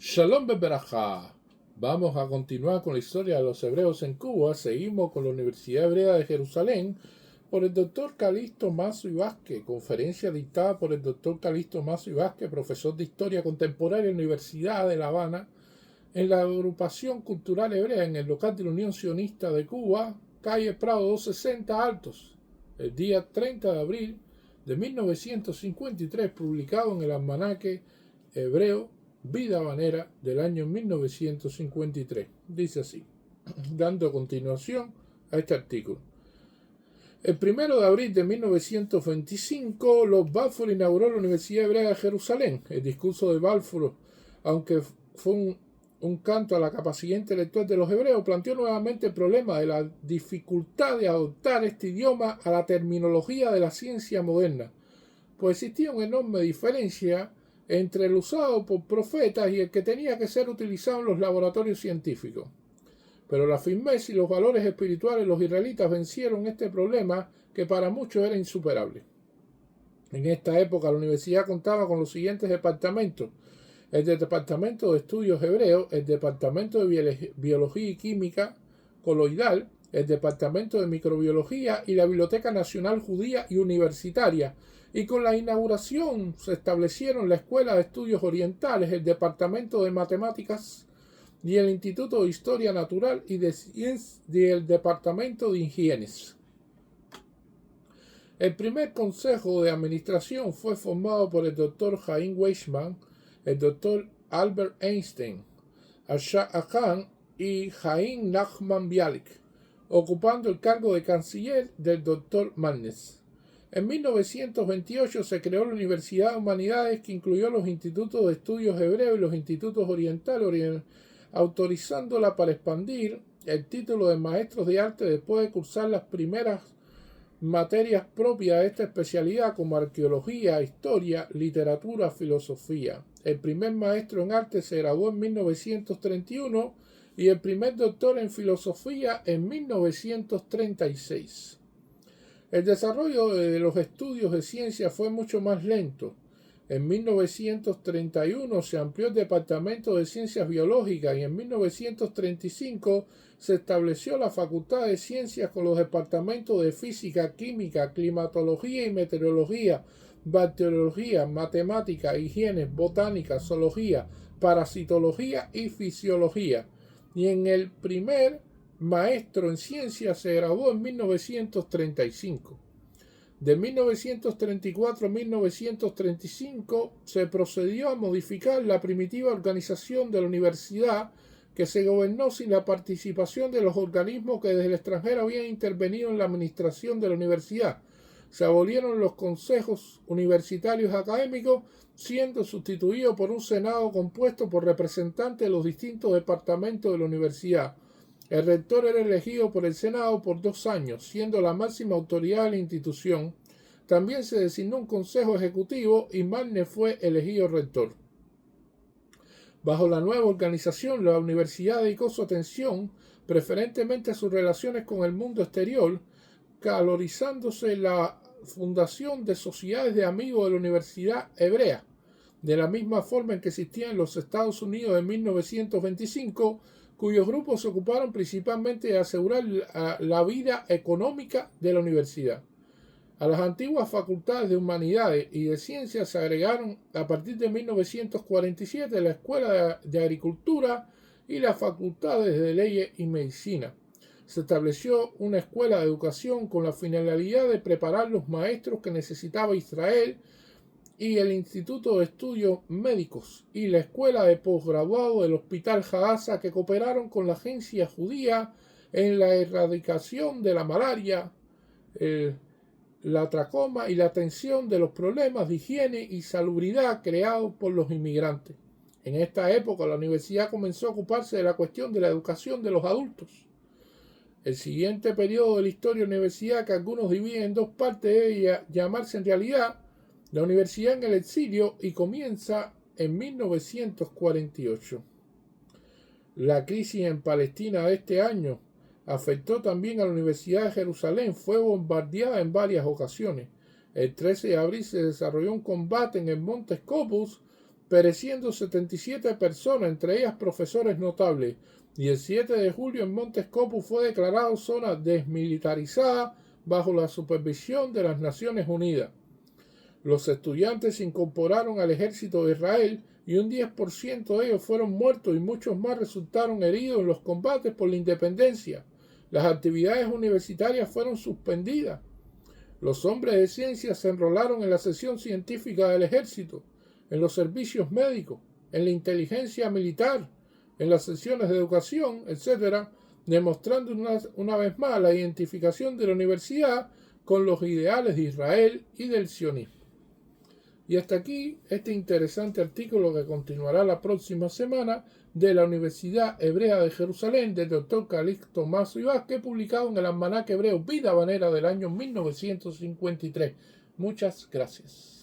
Shalom Beberajá. Vamos a continuar con la historia de los hebreos en Cuba. Seguimos con la Universidad Hebrea de Jerusalén por el doctor Calixto Mazo y Vázquez. Conferencia dictada por el doctor Calixto Mazo y Vázquez, profesor de Historia Contemporánea en la Universidad de La Habana, en la Agrupación Cultural Hebrea en el local de la Unión Sionista de Cuba, calle Prado 260 Altos, el día 30 de abril de 1953, publicado en el almanaque hebreo Vida Habanera del año 1953. Dice así, dando continuación a este artículo. El 1 de abril de 1925, Lord Balfour inauguró la Universidad Hebrea de Jerusalén. El discurso de Balfour, aunque fue un canto a la capacidad intelectual de los hebreos, planteó nuevamente el problema de la dificultad de adoptar este idioma a la terminología de la ciencia moderna, pues existía una enorme diferencia entre el usado por profetas y el que tenía que ser utilizado en los laboratorios científicos. Pero la firmeza y los valores espirituales de los israelitas vencieron este problema que para muchos era insuperable. En esta época la universidad contaba con los siguientes departamentos: el Departamento de Estudios Hebreos, el Departamento de Biología y Química Coloidal, el Departamento de Microbiología y la Biblioteca Nacional Judía y Universitaria. Y con la inauguración se establecieron la Escuela de Estudios Orientales, el Departamento de Matemáticas y el Instituto de Historia Natural y el Departamento de Higienes. El primer consejo de administración fue formado por el Dr. Chaim Weizmann, el Dr. Albert Einstein, Asha Khan y Chaim Nachman Bialik, ocupando el cargo de canciller del Dr. Mannes. En 1928 se creó la Universidad de Humanidades, que incluyó los institutos de estudios hebreos y los institutos orientales, autorizándola para expandir el título de maestros de arte después de cursar las primeras materias propias de esta especialidad, como arqueología, historia, literatura, filosofía. El primer maestro en arte se graduó en 1931 y el primer doctor en filosofía en 1936. El desarrollo de los estudios de ciencia fue mucho más lento. En 1931 se amplió el Departamento de Ciencias Biológicas y en 1935 se estableció la Facultad de Ciencias con los departamentos de Física, Química, Climatología y Meteorología, Bacteriología, Matemática, Higiene, Botánica, Zoología, Parasitología y Fisiología. Y en el primer maestro en ciencias se graduó en 1935. De 1934 a 1935 se procedió a modificar la primitiva organización de la universidad, que se gobernó sin la participación de los organismos que desde el extranjero habían intervenido en la administración de la universidad. Se abolieron los consejos universitarios académicos, siendo sustituido por un senado compuesto por representantes de los distintos departamentos de la universidad. El rector era elegido por el Senado por 2 años, siendo la máxima autoridad de la institución. También se designó un consejo ejecutivo y Mannes fue elegido rector. Bajo la nueva organización, la universidad dedicó su atención preferentemente a sus relaciones con el mundo exterior, calorizándose la fundación de sociedades de amigos de la Universidad Hebrea. De la misma forma en que existía en los Estados Unidos en 1925, cuyos grupos se ocuparon principalmente de asegurar la vida económica de la universidad. A las antiguas facultades de Humanidades y de Ciencias se agregaron a partir de 1947 la Escuela de Agricultura y las facultades de Leyes y Medicina. Se estableció una escuela de educación con la finalidad de preparar los maestros que necesitaba Israel, y el Instituto de Estudios Médicos y la Escuela de Posgraduado del Hospital Hadassah, que cooperaron con la agencia judía en la erradicación de la malaria, la tracoma y la atención de los problemas de higiene y salubridad creados por los inmigrantes. En esta época la universidad comenzó a ocuparse de la cuestión de la educación de los adultos. El siguiente periodo de la historia de la universidad, que algunos dividen en 2 partes, debe llamarse en realidad la Universidad en el Exilio, y comienza en 1948. La crisis en Palestina de este año afectó también a la Universidad de Jerusalén. Fue bombardeada en varias ocasiones. El 13 de abril se desarrolló un combate en el monte Scopus pereciendo 77 personas, entre ellas profesores notables, y el 7 de julio en Montes Copu fue declarado zona desmilitarizada bajo la supervisión de las Naciones Unidas. Los estudiantes se incorporaron al ejército de Israel y un 10% de ellos fueron muertos y muchos más resultaron heridos en los combates por la independencia. Las actividades universitarias fueron suspendidas. Los hombres de ciencia se enrolaron en la sección científica del ejército, en los servicios médicos, en la inteligencia militar, en las sesiones de educación, etc., demostrando una vez más la identificación de la universidad con los ideales de Israel y del sionismo. Y hasta aquí este interesante artículo que continuará la próxima semana de la Universidad Hebrea de Jerusalén del Dr. Calixto Mazo y Vázquez, publicado en el Almanaque Hebreo Vida Habanera del año 1953. Muchas gracias.